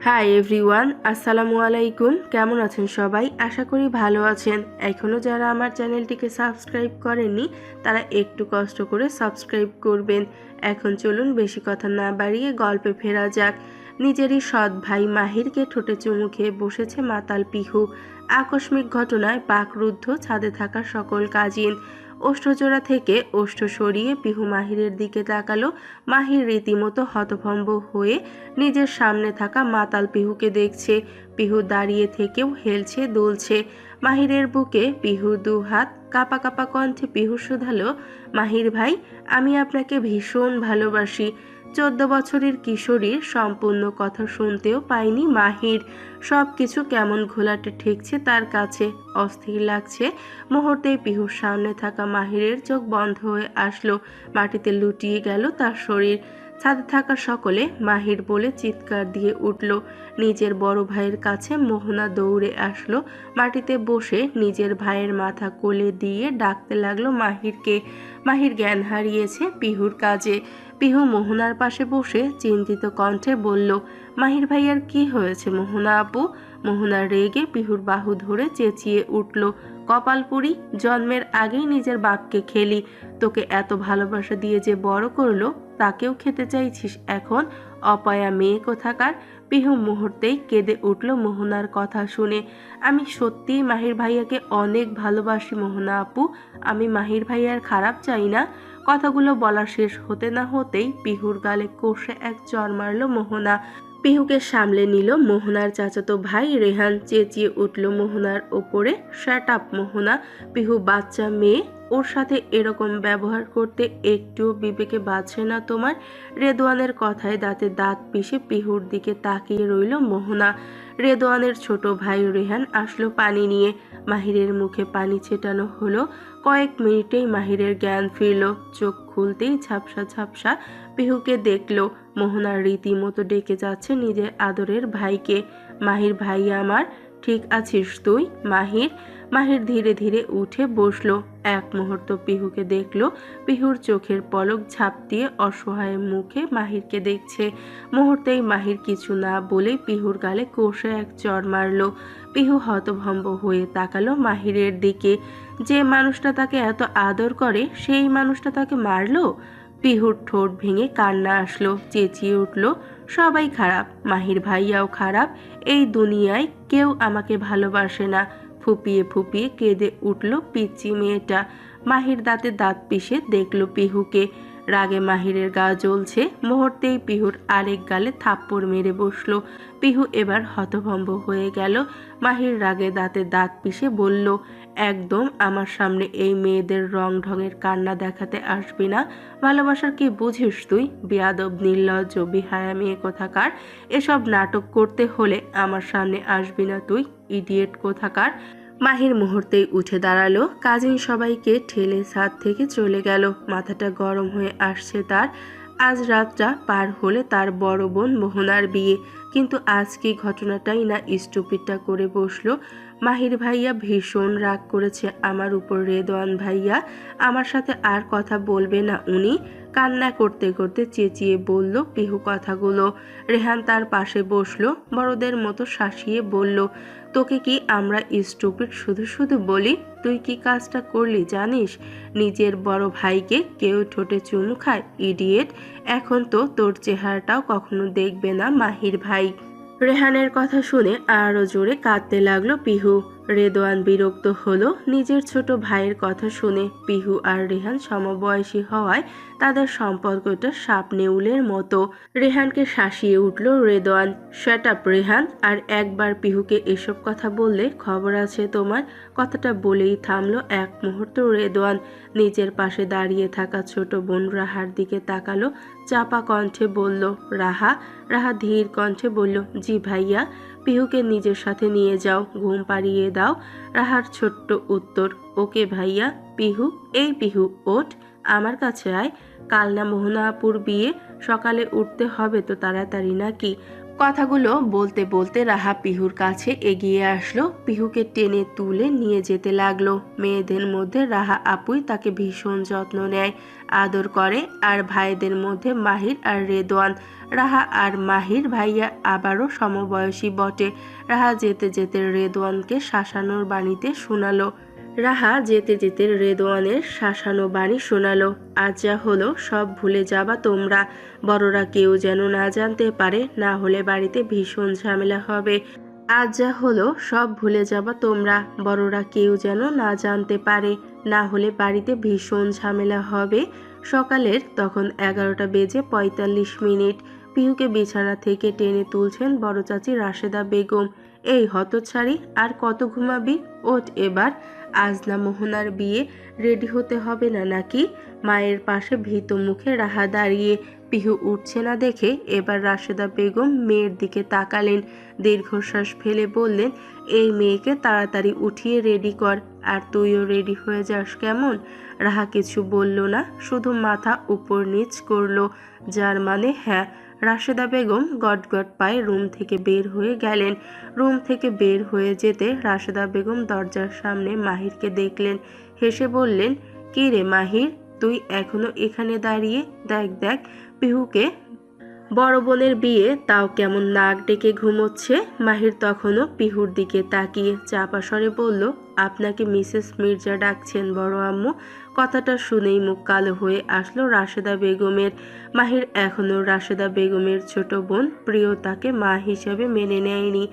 Hi everyone, আসসালামু আলাইকুম। কেমন আছেন সবাই? আশা করি ভালো আছেন। এখনও যারা আমার চ্যানেলটিকে সাবস্ক্রাইব করেননি তারা একটু কষ্ট করে সাবস্ক্রাইব করবেন। এখন চলুন বেশি কথা না বাড়িয়ে গল্পে ফেরা যাক। নিজেরই সৎ ভাই মাহিরকে ঠোঁটে চুমু খেয়ে বসেছে মাতাল পিহু। আকস্মিক ঘটনায় বাকরুদ্ধ ছাদে থাকা সকল কাজিন। ওষ্ঠজোড়া থেকে ওষ্ঠ সরিয়ে পিহু মাহিরের দিকে তাকালো। মাহির রীতিমতো হতভম্ব হয়ে নিজের সামনে থাকা মাতাল পিহুকে দেখছে। পিহু দাঁড়িয়ে থেকেও হেলছে দুলছে। মাহিরের বুকে পিহু দু হাত। কাঁপা কাঁপা কণ্ঠে পিহু শুধালো, মাহির ভাই, আমি আপনাকে ভীষণ ভালোবাসি। 14 বছরের কিশোরীর সম্পূর্ণ কথা শুনতেও পায়নি মাহির। সব কিছু কেমন ঘোলাটে ঠেকছে তার কাছে, অস্থির লাগছে। মুহূর্তেই পিহুর সামনে থাকা মাহিরের চোখ বন্ধ হয়ে আসলো। মাটিতে লুটিয়ে গেল তার শরীর। ছাদে থাকা সকলে মাহির বলে চিৎকার দিয়ে উঠল। নিজের বড় ভাইয়ের কাছে মোহনা দৌড়ে আসলো। মাটিতে বসে নিজের ভাইয়ের মাথা কোলে দিয়ে ডাকতে লাগলো মাহিরকে। মাহির জ্ঞান হারিয়েছে পিহুর কাজে। পিহু মোহনার পাশে বসে চিন্তিত কণ্ঠে বলল, মাহির ভাইয়ার কি হয়েছে মোহনা আপু? মোহনা রেগে পিহুর বাহু ধরে চেঁচিয়ে উঠল, কপালপুরি, জন্মের আগেই নিজের বাপকে খেলি। তোকে এত ভালোবাসা দিয়ে যে বড় করলো তাকেও খেতে চাইছিস এখন? অপয়া মেয়ে কোথাকার। পিহু মুহূর্তেই কেঁদে উঠল মোহনার কথা শুনে। আমি সত্যিই মাহির ভাইয়াকে অনেক ভালোবাসি মোহনা আপু। আমি মাহির ভাইয়ার খারাপ চাই না। কথাগুলো বলা শেষ হতে না হতেই পিহুর গালে কষে এক চড় মারল মোহনা। পিহুকে সামলে নিল মোহনার চাচাতো ভাই রেহান। চেঁচিয়ে উঠল মোহনার ওপরে, শ্যাট আপ মোহনা। পিহু বাচ্চা মেয়ে, ওর সাথে এরকম ব্যবহার করতে একটুও বিবেকে বাজছে না তোমার? রেদওয়ানের কথায় দাঁতে দাঁত পিষে পিহুর দিকে তাকিয়ে রইল মোহনা। রেদওয়ানের ছোট ভাই রেহান আসলো পানি নিয়ে। মাহিরের মুখে পানি ছেটানো হলো। কয়েক মিনিটেই মাহিরের জ্ঞান ফিরল। চোখ খুলতেই ঝাপসা ঝাপসা পিহুকে দেখল। মোহনার রীতিমতো ডেকে যাচ্ছে নিজের আদরের ভাইকে। মাহির ভাই আমার, ঠিক আছিস তুই মাহির? মাহির ধীরে ধীরে উঠে বসলো। এক মুহূর্ত পিহুকে দেখলো। পিহুর চোখের পলক ঝাপটিয়ে অসহায় মুখে মাহিরকে দেখছে। মুহূর্তেই মাহির কিছু না বলে পিহুর গালে কষে এক চড় মারল। পিহু হতভম্ব হয়ে তাকালো মাহিরের দিকে। যে মানুষটা তাকে এত আদর করে সেই মানুষটা তাকে মারলো। পিহুর ঠোঁট ভেঙে কান্না আসলো। চেঁচিয়ে উঠল, সবাই খারাপ, মাহির ভাইয়াও খারাপ। এই দুনিয়ায় কেউ আমাকে ভালোবাসে না। ফুপিয়ে ফুপিয়ে কেঁদে উঠল পিচ্চি মেয়েটা। মাহির দাঁতে দাঁত পিষে দেখল পিহুকে। রাগে মাহিরের গা জ্বলছে। মুহূর্তেই পিহুর আরেক গালে থাপ্পড় মেরে বসলো। পিহু এবার হতভম্ব হয়ে গেল। মাহির রাগে দাঁতে দাঁত পিষে বলল, একদম আমার সামনে এই মেয়েদের রং ঢঙের কান্না দেখাতে আসবি না। ভালোবাসার কি বুঝিস তুই? বেয়াদব, নির্লজ্জ, বেহায়া মেয়ে কোথাকার। এসব নাটক করতে হলে আমার সামনে আসবি না তুই, ইডিয়েট কোথাকার। মাহির মুহূর্তেই উঠে দাঁড়ালো। কাজিন সবাইকে ঠেলে ছাদ থেকে চলে গেল। মাথাটা গরম হয়ে আসছে তার। আজ রাতটা পার হলে তার বড় বোন মোহনার বিয়ে, কিন্তু আজ কি ঘটনাটাই না স্টুপিডটা করে বসলো। মাহির ভাইয়া ভীষণ রাগ করেছে আমার উপর। রেদওয়ান ভাইয়া আমার সাথে আর কথা বলবে না উনি। কান্না করতে করতে চেঁচিয়ে বলল পিহু কথাগুলো। রেহান তার পাশে বসলো। বড়দের মতো শাসিয়ে বলল, তোকে কি আমরা স্টুপিড শুধু শুধু বলি? তুই কি কাজটা করলি জানিস? নিজের বড় ভাইকে কেউ ঠোঁটে চুমু খায়, ইডিয়েট। এখন তো তোর চেহারাটাও কখনো দেখবে না মাহির ভাই। রেহানের কথা শুনে আরও জোরে কাঁদতে লাগলো পিহু। রেদওয়ান বিরক্ত হলো নিজের ছোট ভাইয়ের কথা শুনে। পিহু আর রেহান সমবয়সী হওয়ায় তাদের সম্পর্কটা সাপ নেউলের মতো। রেহানকে শাসিয়ে উঠল রেদওয়ান, শ্যাট আপ রেহান, আর একবার পিহুকে এসব কথা বললে খবর আছে তোমার। কথাটা বলেই থামলো এক মুহূর্ত রেদওয়ান। নিজের পাশে দাঁড়িয়ে থাকা ছোট বোন রাহার দিকে তাকালো। চাপা কণ্ঠে বলল, রাহা। রাহা ধীর কণ্ঠে বলল, জি ভাইয়া। পিহুকে নিজের সাথে নিয়ে যাও, ঘুম পাড়িয়ে দাও। রাহার ছোট্ট উত্তর, ওকে ভাইয়া। পিহু, এই পিহু ওঠ, আমার কাছে আয়। কাল না মোহনা আপুর বিয়ে, সকালে উঠতে হবে তো তাড়াতাড়ি নাকি? কথাগুলো বলতে বলতে রাহা পিহুর কাছে এগিয়ে আসলো। পিহুকে টেনে তুলে নিয়ে যেতে লাগলো। মেয়েদের মধ্যে রাহা আপুই তাকে ভীষণ যত্ন নেয়, আদর করে। আর ভাইদের মধ্যে মাহির আর রেদওয়ান। রাহা আর মাহির ভাইয়া আবারও সমবয়সী বটে। রাহা যেতে যেতে রেদওয়ানকে শাসানোর বাণীতে শোনালো। শাসানো বাণী শোনালো। আজ যা হলো সব ভুলে যাবা তোমরা, বড়রা কেউ যেন না জানতে পারে, না হলে বাড়িতে ভীষণ ঝামেলা হবে। আজ যা হলো সব ভুলে যাবা তোমরা, বড়রা কেউ যেন না জানতে পারে, না হলে বাড়িতে ভীষণ ঝামেলা হবে। সকালের তখন 11:45। পিহুকে বিছানা থেকে টেনে তুলছেন বড় চাচি রাশেদা বেগম। এই হতচ্ছাড়ি, আর কত ঘুমাবি? ওঠ এবার, আজ না মোহনার বিয়ে, রেডি হতে হবে না নাকি? মায়ের পাশে ভীত মুখে রাহা দাঁড়িয়ে। পিহু উঠছে না দেখে এবার রাশেদা বেগম মেয়ের দিকে তাকালেন, দীর্ঘশ্বাস ফেলে বললেন, এই মেয়েকে তাড়াতাড়ি উঠিয়ে রেডি কর, আর তুইও রেডি হয়ে যাস কেমন? রাহা কিছু বলল না, শুধু মাথা উপর নিচ করলো, যার মানে হ্যাঁ। রাশেদা বেগম গটগট পায়ে রুম থেকে বের হয়ে গেলেন। রুম থেকে বের হয়ে যেতে রাশেদা বেগম দরজার সামনে মাহিরকে দেখলেন, হেসে বললেন, কি রে মাহির, তুই এখনো এখানে দাঁড়িয়ে? দেখ দেখ, পিহুকে বড় বোনের বিয়ে, তাও কেমন নাক ডেকে ঘুমোচ্ছে। মাহির তখনও পিহুর দিকে তাকিয়ে চাপা স্বরে বলল, আপনাকে মিসেস মির্জা ডাকছেন বড় আম্মু। কথাটা শুনেই মুখ কালো হয়ে আসলো রাশেদা বেগমের। মাহির এখনও রাশেদা বেগমের ছোট বোন প্রিয়তাকে মা হিসেবে মেনে নেয়নি।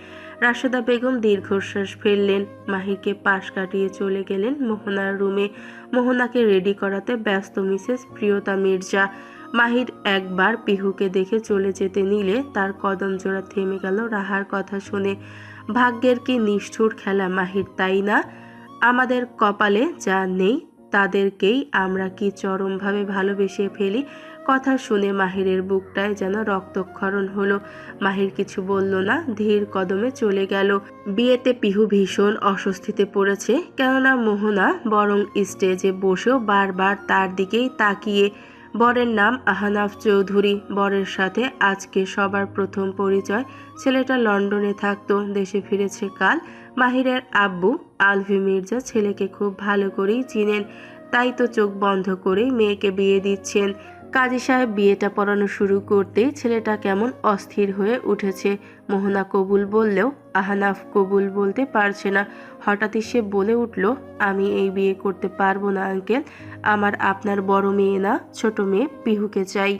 রাশেদা বেগম দীর্ঘশ্বাস ফেললেন, মাহিরকে পাশ কাটিয়ে চলে গেলেন মোহনার রুমে। মোহনাকে রেডি করাতে ব্যস্ত মিসেস প্রিয়তা মির্জা। মাহির একবার পিহুকে দেখে চলে যেতে নিলে তার কদম জোড়া থেমে গেল রাহার কথা শুনে। ভাগ্যের কি নিষ্ঠুর খেলা মাহির, তাই না? আমাদের কপালে যা নেই তাদেরকেই আমরা কি চরমভাবে ভালোবেসে ফেলি। কথা শুনে মাহিরের বুকটায় যেন রক্তক্ষরণ হলো। মাহির কিছু বলল না, ধীর কদমে চলে গেল। বিয়েতে পিহু ভীষণ অস্বস্তিতে পড়েছে, কেননা মোহনা বরং স্টেজে বসেও বারবার তার দিকেই তাকিয়ে। বরের নাম আহনাফ চৌধুরী, বরের সাথে আজকে সবার প্রথম পরিচয়। ছেলেটা লন্ডনে থাকতো, দেশে ফিরেছে কাল। মাহিরের আব্বু আলভি মির্জা ছেলেকে খুব ভালো করেই চিনেন, তাই তো চোখ বন্ধ করেই মেয়েকে বিয়ে দিচ্ছেন। কাজী সাহেব বিয়েটা পড়ানো শুরু করতেই ছেলেটা কেমন অস্থির হয়ে উঠেছে। মোহনা কবুল বললেও আহনাফ কবুল বলতে পারছে না। হঠাৎই সে বলে উঠল, আমি এই বিয়ে করতে পারবো না আঙ্কেল, আমার আপনার বড় মেয়ে না ছোট মেয়ে পিহুকে চাই।